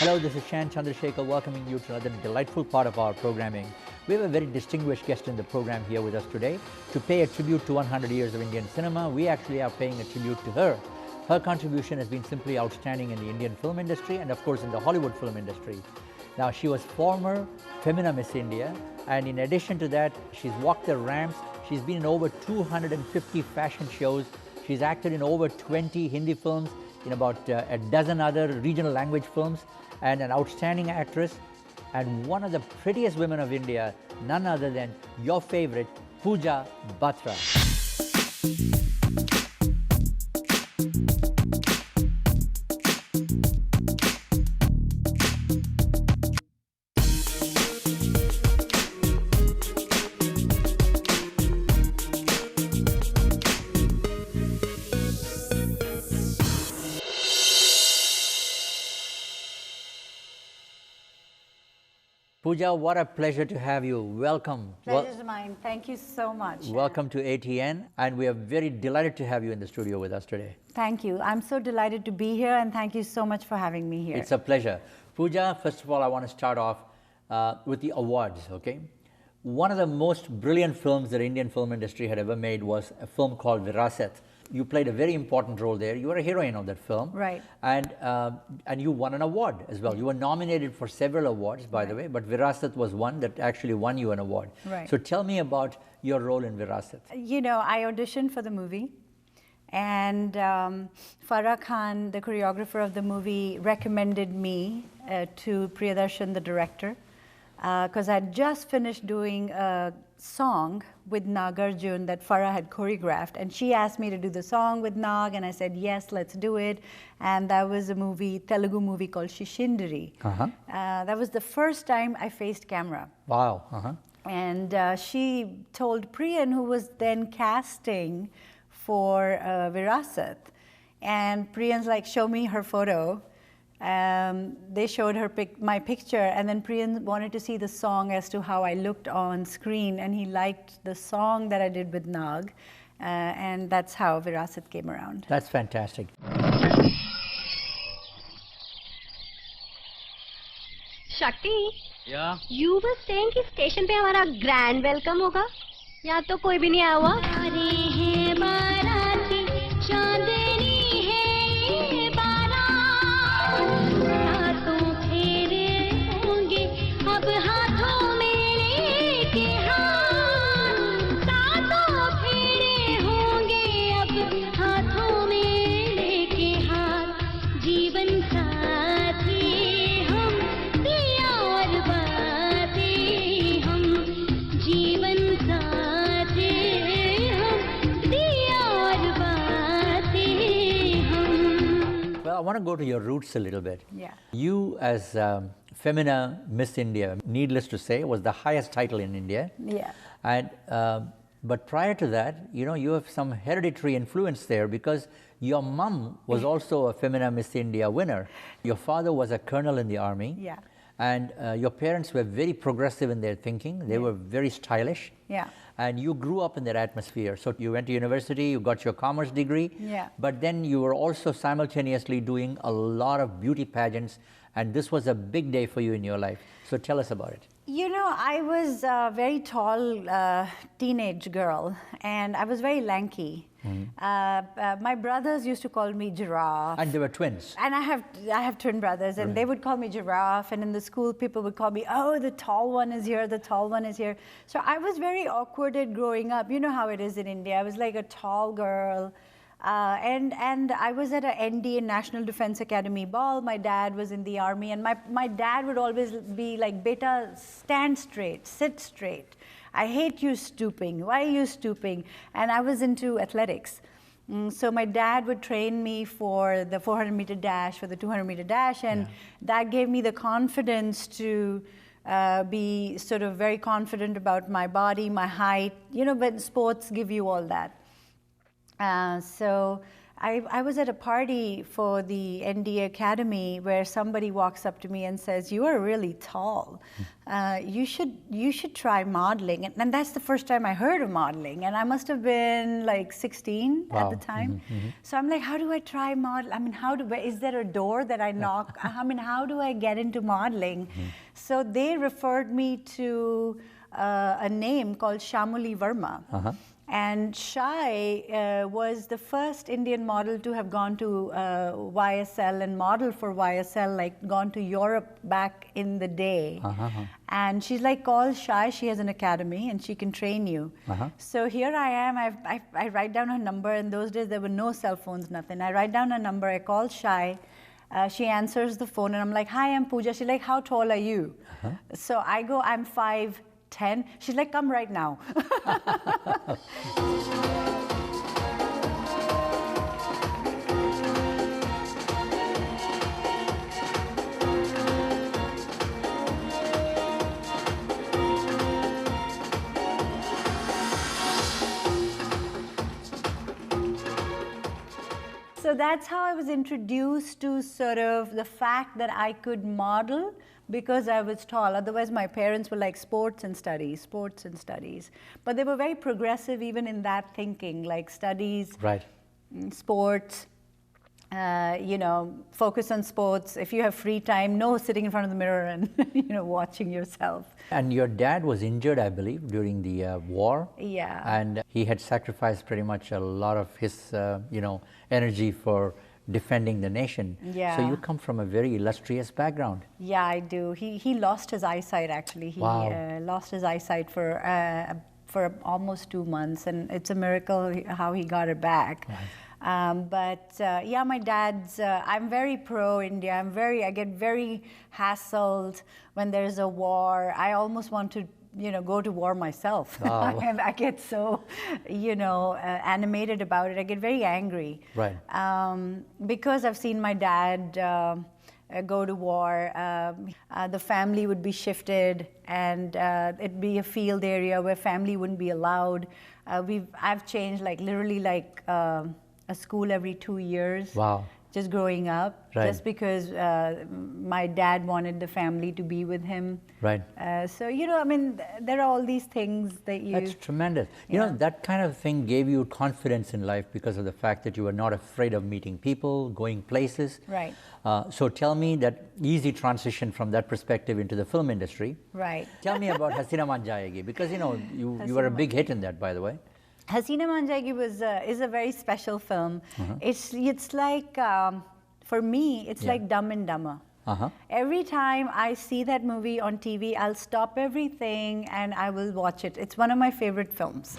Hello, this is Shan Chandrasekhar welcoming you to another delightful part of our programming. We have a very distinguished guest in the program here with us today. To pay a tribute to 100 years of Indian cinema, we actually are paying a tribute to her. Her contribution has been simply outstanding in the Indian film industry and of course in the Hollywood film industry. Now, she was former Femina Miss India, and in addition to that, she's walked the ramps. She's been in over 250 fashion shows. She's acted in over 20 Hindi films, in about a dozen other regional language films, and an outstanding actress, and one of the prettiest women of India, none other than your favorite, Pooja Batra. Pooja, what a pleasure to have you. Welcome. Pleasure's mine. Thank you so much. Welcome to ATN, and we are very delighted to have you in the studio with us today. Thank you. I'm so delighted to be here, and thank you so much for having me here. It's a pleasure. Pooja, first of all, I want to start off with the awards, okay? One of the most brilliant films that the Indian film industry had ever made was a film called Virasat. You played a very important role there. You were a heroine of that film. Right. And you won an award as well. You were nominated for several awards, by the way, but Virasat was one that actually won you an award. Right. So tell me about your role in Virasat. You know, I auditioned for the movie, and Farah Khan, the choreographer of the movie, recommended me to Priyadarshan, the director, because I'd just finished doing a song with Nagarjun that Farah had choreographed, and she asked me to do the song with Nag, and I said yes, let's do it. And that was a movie, Telugu movie called Shishindari. That was the first time I faced camera. Wow. And she told Priyan, who was then casting for Virasat, and Priyan's like, show me her photo. They showed her my picture, and then Priyan wanted to see the song as to how I looked on screen, and he liked the song that I did with Nag, and that's how Virasat came around. That's fantastic. शक्ति, या you were saying कि station पे हमारा grand welcome होगा, या तो कोई भी नहीं आया हुआ? अरे है बाराती, चांदनी है ये बारात, हाथों फेरे होंगे अब हाथों में लेके हाथ, सातों फेरे होंगे अब हाथों में लेके हाथ, जीवन साथी हम दिया और बातें हम, जीवन साथी हम दिया और बातें हम. Well, I want to go to your roots a little bit. Yeah. You as Femina Miss India, needless to say, was the highest title in India. Yeah. And but prior to that, you know, you have some hereditary influence there because your mom was also a Femina Miss India winner. Your father was a colonel in the army. Yeah. And your parents were very progressive in their thinking. They were very stylish. Yeah. And you grew up in that atmosphere. So you went to university, you got your commerce degree. Yeah. But then you were also simultaneously doing a lot of beauty pageants. And this was a big day for you in your life. So tell us about it. You know, I was a very tall teenage girl, and I was very lanky. My brothers used to call me Giraffe. And they were twins. And I have twin brothers, and they would call me Giraffe, and in the school people would call me, oh, the tall one is here, the tall one is here. So I was very awkwarded growing up. You know how it is in India. I was like a tall girl. And I was at a NDA, National Defense Academy ball. My dad was in the army, and my dad would always be like, beta, stand straight, sit straight. I hate you stooping. Why are you stooping? And I was into athletics. So my dad would train me for the 400-meter dash, for the 200-meter dash, and that gave me the confidence to be sort of very confident about my body, my height. You know, when sports give you all that. So I was at a party for the NDA Academy where somebody walks up to me and says, "You are really tall. You should try modeling." And that's the first time I heard of modeling. And I must have been like 16 at the time. So I'm like, how do I try model? I mean, is there a door that I knock? I mean, how do I get into modeling? So they referred me to a name called Shamuli Verma. And Shai was the first Indian model to have gone to YSL and modeled for YSL, like gone to Europe back in the day. And she's like, call Shai, she has an academy and she can train you. So here I am, I write down her number. In those days there were no cell phones, nothing. I write down her number, I call Shai. She answers the phone and I'm like, "Hi, I'm Pooja." She's like, "How tall are you?" So I go, "I'm 5'10". She's like, "Come right now." So that's how I was introduced to sort of the fact that I could model because I was tall. Otherwise, my parents were like sports and studies, sports and studies. But they were very progressive even in that thinking, like studies, sports, you know, focus on sports. If you have free time, no sitting in front of the mirror and, you know, watching yourself. And your dad was injured, I believe, during the war. Yeah. And he had sacrificed pretty much a lot of his, you know, energy for defending the nation. Yeah. So you come from a very illustrious background. Yeah, I do. He lost his eyesight, actually. He lost his eyesight for almost 2 months, and it's a miracle how he got it back. Yeah, my dad's, I'm very pro-India. I get very hassled when there's a war. I almost want to, you know, go to war myself. I get so, you know, animated about it. I get very angry. Because I've seen my dad go to war, the family would be shifted and it'd be a field area where family wouldn't be allowed. I've changed like literally like a school every 2 years. Just growing up, just because my dad wanted the family to be with him. So, you know, I mean, there are all these things that you... That's tremendous. You know, that kind of thing gave you confidence in life because of the fact that you were not afraid of meeting people, going places. So tell me that easy transition from that perspective into the film industry. Tell me about Hasina Maan Jayegi, because, you know, you were a big hit in that, by the way. Hasina Maan Jayegi is a very special film. It's like, for me, it's like Dumb and Dumber. Every time I see that movie on TV, I'll stop everything and I will watch it. It's one of my favorite films.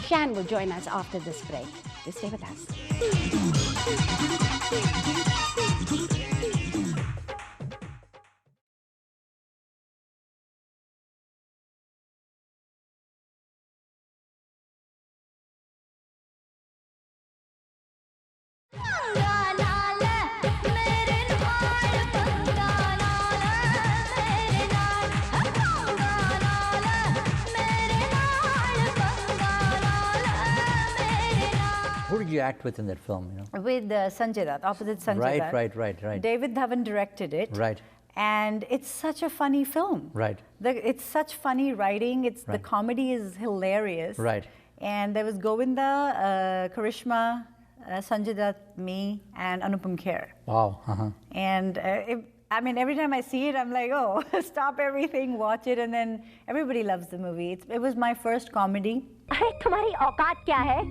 Shan will join us after this break. You stay with us. Who did you act with in that film? You know? With Sanjay Dutt, opposite Sanjay Dutt. Right. David Dhawan directed it. And it's such a funny film. It's such funny writing. The comedy is hilarious. And there was Govinda, Karishma, Sanjay Dutt, me, and Anupam Kher. And I mean, every time I see it, I'm like, oh, stop everything, watch it, and then everybody loves the movie. It was my first comedy. अरे तुम्हारी औकात क्या है?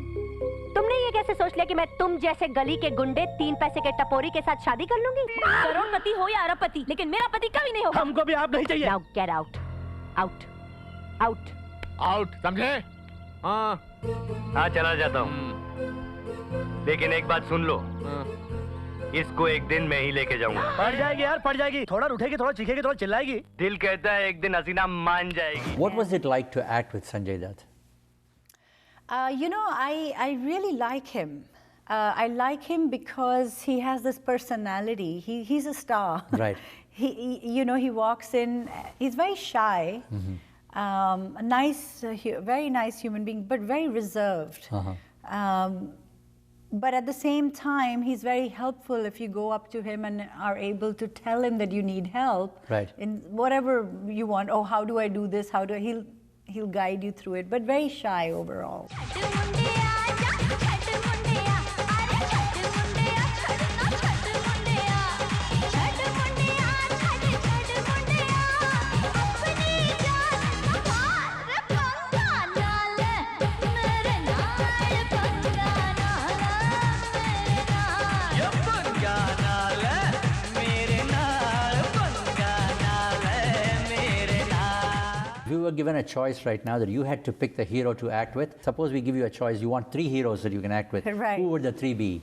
तुमने ये कैसे सोच लिया कि मैं तुम जैसे गली के गुंडे 3 पैसे के टपोरी के साथ शादी कर लूंगी? करोड़पति हो या अरबपति, लेकिन मेरा पति कभी नहीं होगा। हमको भी आप नहीं चाहिए। Now get out, out, out, out, समझे? हाँ चला जाता हूँ, लेकिन एक बात सुन लो, इसको एक दिन मैं ही लेके जाऊंगा। पड़ जाएगी यार, पड़ जाएगी। थोड़ा उठेगी, थोड़ा चीखेगी, थोड़ा चिल्लाएगी। दिल कहता है एक दिन हसीना मान जाएगी। What was it like to act with Sanjay Dutt? You know, I really like him. I like him because he has this personality. He's a star. Right. You know, he walks in. He's very shy. A nice, very nice human being, but very reserved. But at the same time, he's very helpful if you go up to him and are able to tell him that you need help. Right. In whatever you want. Oh, how do I do this? How do he'll guide you through it. But very shy overall. If you were given a choice right now that you had to pick the hero to act with, suppose we give you a choice, you want 3 heroes that you can act with. Right. Who would the 3 be?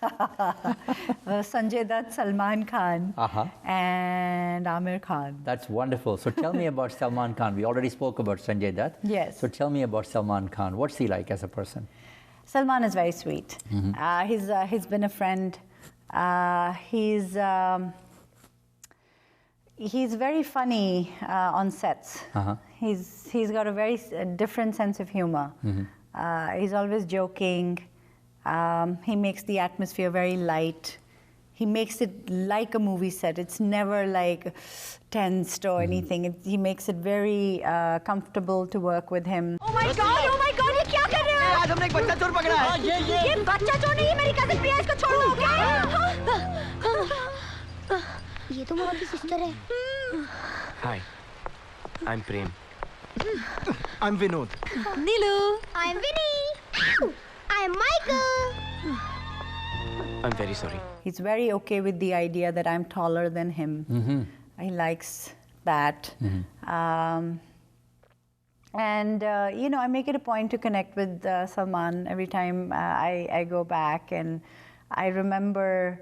Sanjay Dutt, Salman Khan, and Amir Khan. That's wonderful. So tell me about Salman Khan. We already spoke about Sanjay Dutt. Yes. So tell me about Salman Khan. What's he like as a person? Salman is very sweet. He's been a friend. He's very funny on sets. He's got a very different sense of humor. He's always joking. He makes the atmosphere very light. He makes it like a movie set. It's never like tensed or anything. He makes it very comfortable to work with him. Oh my God! ये क्या कर रहे हो? आज हमने एक बच्चा चोर पकड़ा है। ये बच्चा चोर नहीं है, मेरी कजिन प्रिया, इसको छोड़ दो, क्या? ये तो मेरी सिस्टर है। Hi, I'm Prem. I'm Vinod. Neelu. I'm Vinny. I'm Michael. I'm very sorry. He's very okay with the idea that I'm taller than him. He likes that. And you know, I make it a point to connect with Salman every time I go back. And I remember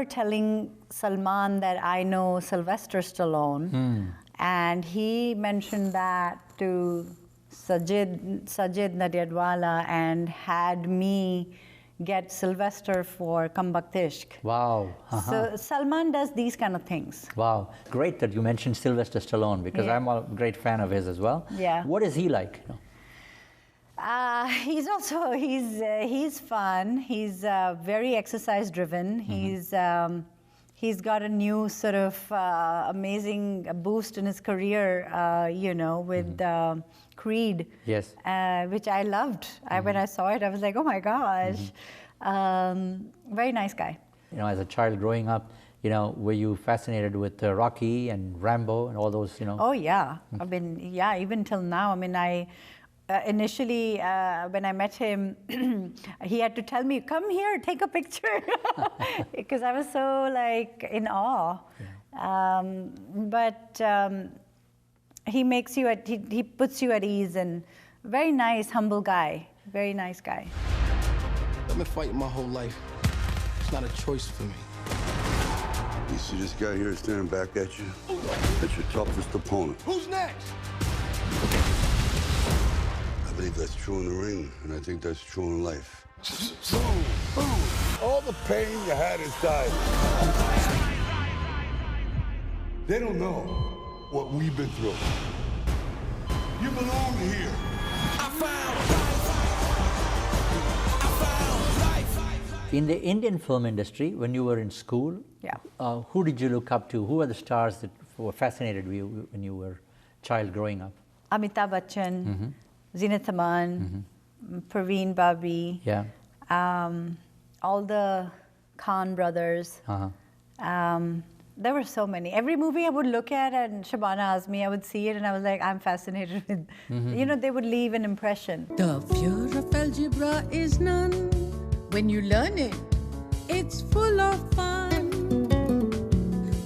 telling Salman that I know Sylvester Stallone, and he mentioned that to Sajid Nadyadwala and had me get Sylvester for Kam Bakht Ishq. Wow. So Salman does these kind of things. Wow. Great that you mentioned Sylvester Stallone, because Yeah. I'm a great fan of his as well. Yeah. What is he like? He's also, he's fun. He's very exercise driven. He's got a new sort of amazing boost in his career, you know, with Creed. Yes. Which I loved. When I saw it, I was like, oh my gosh. Very nice guy. You know, as a child growing up, you know, were you fascinated with Rocky and Rambo and all those, you know? Oh yeah. I mean, yeah, even till now. I mean, initially, when I met him, he had to tell me, come here, take a picture. Because I was so like in awe. Yeah. But he makes you, he puts you at ease, and very nice, humble guy. Very nice guy. I've been fighting my whole life. It's not a choice for me. You see this guy here staring back at you? That's your toughest opponent. Who's next? I believe that's true in the ring, and I think that's true in life. Boom. All the pain you had inside. They don't know what we've been through. You belong here. In the Indian film industry, when you were in school, Yeah. Who did you look up to? Who were the stars that were fascinated with you when you were a child growing up? Amitabh Bachchan, Zinat Aman, Praveen Babi, Yeah. all the Khan brothers. There were so many. Every movie I would look at, and Shabana Azmi, I would see it and I was like, I'm fascinated with, you know, they would leave an impression. The fear of algebra is none. When you learn it, it's full of fun.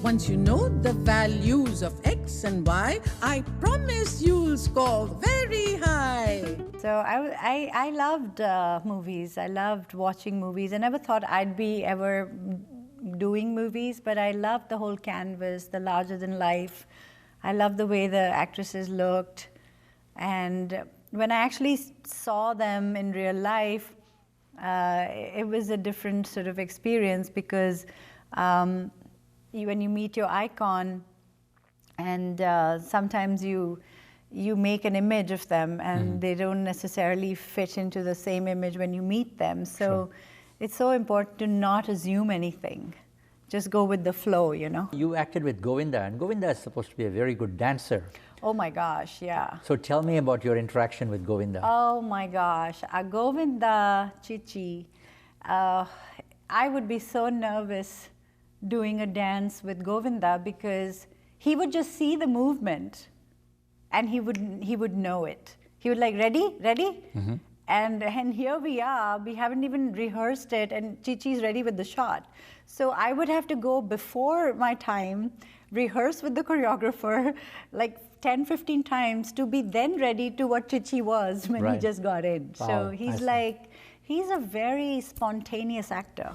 Once you know the values of X and Y, I promise you'll score very high. So I loved movies. I loved watching movies. I never thought I'd be ever doing movies, but I loved the whole canvas, the larger than life. I loved the way the actresses looked. And when I actually saw them in real life, it was a different sort of experience because when you meet your icon, and sometimes you make an image of them, and they don't necessarily fit into the same image when you meet them. So it's so important to not assume anything. Just go with the flow, you know. You acted with Govinda, and Govinda is supposed to be a very good dancer. Oh my gosh, yeah. So tell me about your interaction with Govinda. Oh my gosh, Govinda, Chichi. I would be so nervous doing a dance with Govinda because he would just see the movement and he would know it. He would like, ready? And here we are, we haven't even rehearsed it, and Chichi's ready with the shot. So I would have to go before my time, rehearse with the choreographer like 10, 15 times to be then ready to what Chichi was when he just got in. Wow, so he's a very spontaneous actor.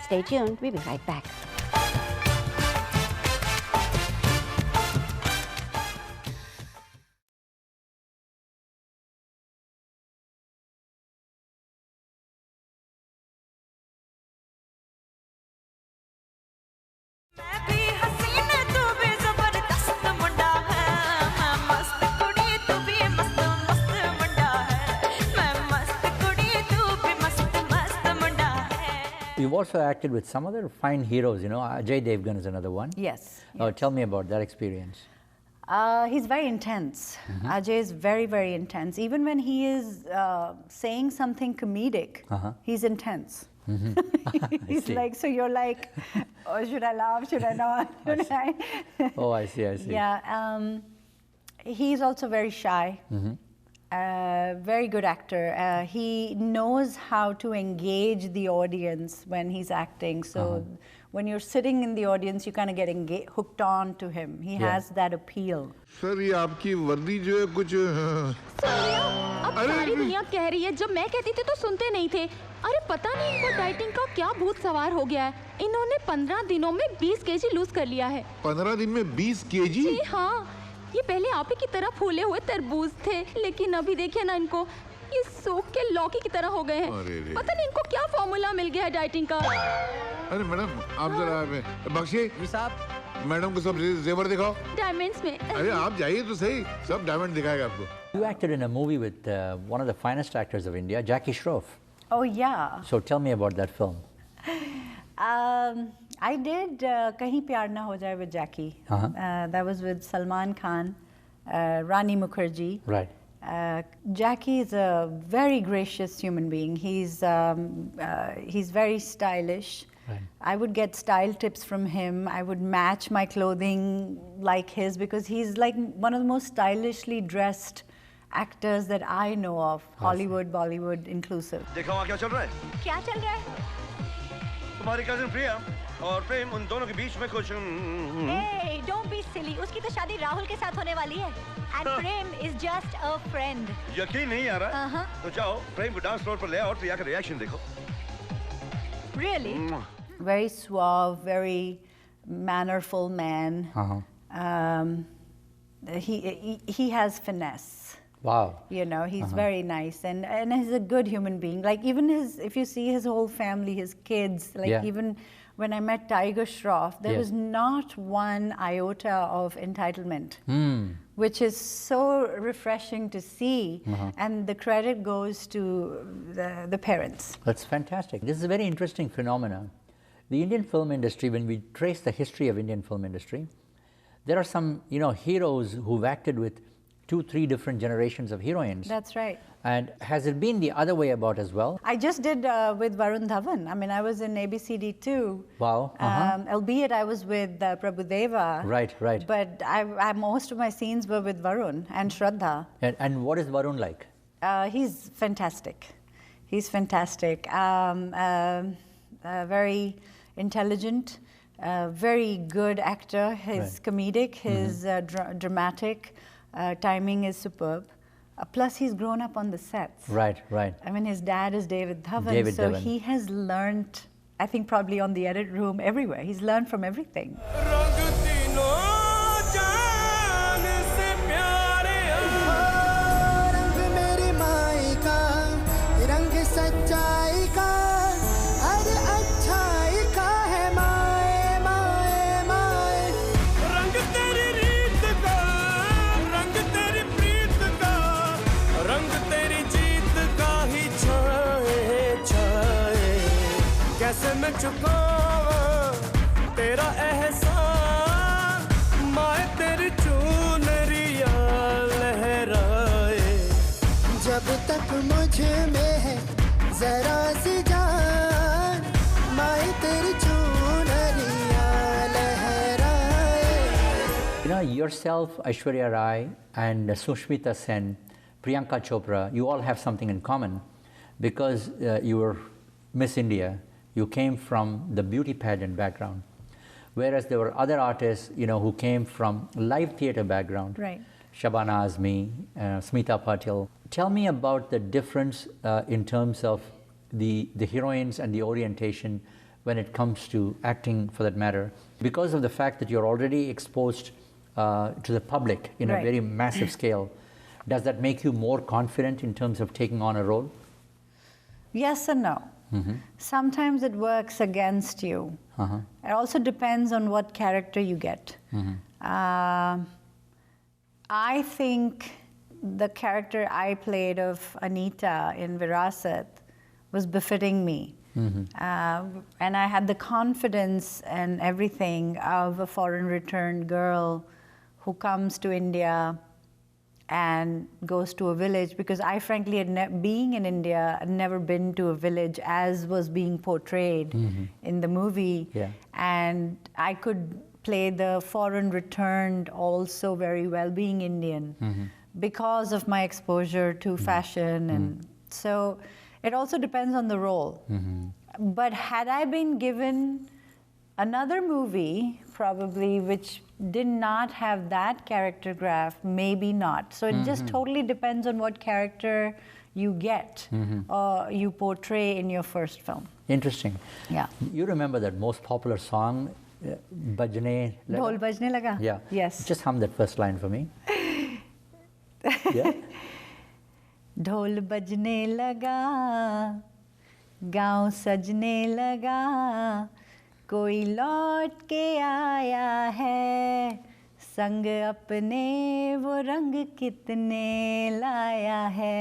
Stay tuned, we'll be right back. You've also acted with some other fine heroes, you know. Ajay Devgan is another one. Yes. Tell me about that experience. He's very intense. Ajay is very, very intense. Even when he is saying something comedic, he's intense. He's like, so you're like, oh, should I laugh? Should I not? Oh, I see, I see. Yeah. He's also very shy. Very good actor. He knows how to engage the audience when he's acting. So when you're sitting in the audience, you kind of get hooked on to him. He has that appeal. Sir ये आपकी वर्दी जो है कुछ अब सारी दुनिया कह रही है, जब मैं कहती थी तो सुनते नहीं थे। अरे पता नहीं इनको डाइटिंग का क्या भूत सवार हो गया है। इन्होंने 15 दिनों में 20 केजी लूज कर लिया है। 15 दिन में 20 केजी? जी हाँ, ये पहले आप ही की तरह फूले हुए तरबूज थे, लेकिन अभी देखिए ना इनको, ये सूख के लौकी की तरह हो गए हैं। पता नहीं इनको क्या फॉर्मूला मिल गया है डाइटिंग का। अरे मैडम आप जरा बख्शिए जी साहब, मैडम को सब जेवर दिखाओ। डायमंड्स में। अरे आप जाइए तो सही, सब डायमंड दिखाएगा आपको। You acted in a movie with one of the finest actors of India, Jackie Shroff. Oh yeah. So tell me about that film. I did Kahin Pyar Na Ho Jaye with Jackie. That was with Salman Khan, Rani Mukherjee. Right. Jackie is a very gracious human being. He's very stylish. Right. I would get style tips from him. I would match my clothing like his because he's like one of the most stylishly dressed actors that I know of, Hollywood, Bollywood inclusive. देखो वहाँ क्या चल रहा है? क्या चल रहा है? तुम्हारी कजिन प्रिया और प्रेम उन दोनों के बीच में कुछ Hey, don't be silly. उसकी तो शादी राहुल के साथ होने वाली है. And Prem is just a friend. यकीन नहीं आ रहा? तो जाओ प्रेम को डांस फ्लोर पर ले आओ और प्रिया का रिएक्शन देखो. Really? Very suave, very mannerful man. He has finesse. Wow. You know, he's very nice and he's a good human being. Like even if you see his whole family, his kids, like even when I met Tiger Shroff, there was not one iota of entitlement, which is so refreshing to see. And the credit goes to the parents. That's fantastic. This is a very interesting phenomenon. The Indian film industry, when we trace the history of Indian film industry, there are some, heroes who've acted with 2-3 different generations of heroines. That's right. And has it been the other way about as well? I just did with Varun Dhawan. I mean, I was in ABCD too. Wow. Albeit I was with Prabhudeva. Right. But most of my scenes were with Varun and Shraddha. And what is Varun like? He's fantastic. He's fantastic. Very intelligent, very good actor. His comedic, his dramatic timing is superb. Plus, he's grown up on the sets. Right. I mean, his dad is David Dhawan, so he has learned, I think probably on the edit room, everywhere. He's learned from everything. Yourself, Aishwarya Rai, and Sushmita Sen, Priyanka Chopra, you all have something in common because you were Miss India. You came from the beauty pageant background, whereas there were other artists, who came from live theater background. Right. Shabana Azmi, Smita Patil. Tell me about the difference in terms of the heroines and the orientation when it comes to acting, for that matter, because of the fact that you're already exposed to the public in a very massive scale. Does that make you more confident in terms of taking on a role? Yes and no. Sometimes it works against you. It also depends on what character you get. I think the character I played of Anita in Virasat was befitting me. And I had the confidence and everything of a foreign returned girl who comes to India and goes to a village, because I frankly had being in India, had never been to a village as was being portrayed in the movie. And I could play the foreign returned also very well, being Indian, because of my exposure to fashion. And so it also depends on the role. But had I been given another movie, probably, which did not have that character graph, maybe not. So it just totally depends on what character you get or you portray in your first film. Interesting. Yeah. You remember that most popular song, Bajne Laga? Dhol Bajne Laga? Yeah. Yes. Just hum that first line for me. Yeah. ढोल बजने लगा, गाँव सजने लगा, कोई लौट के आया है, संग अपने वो रंग कितने लाया है.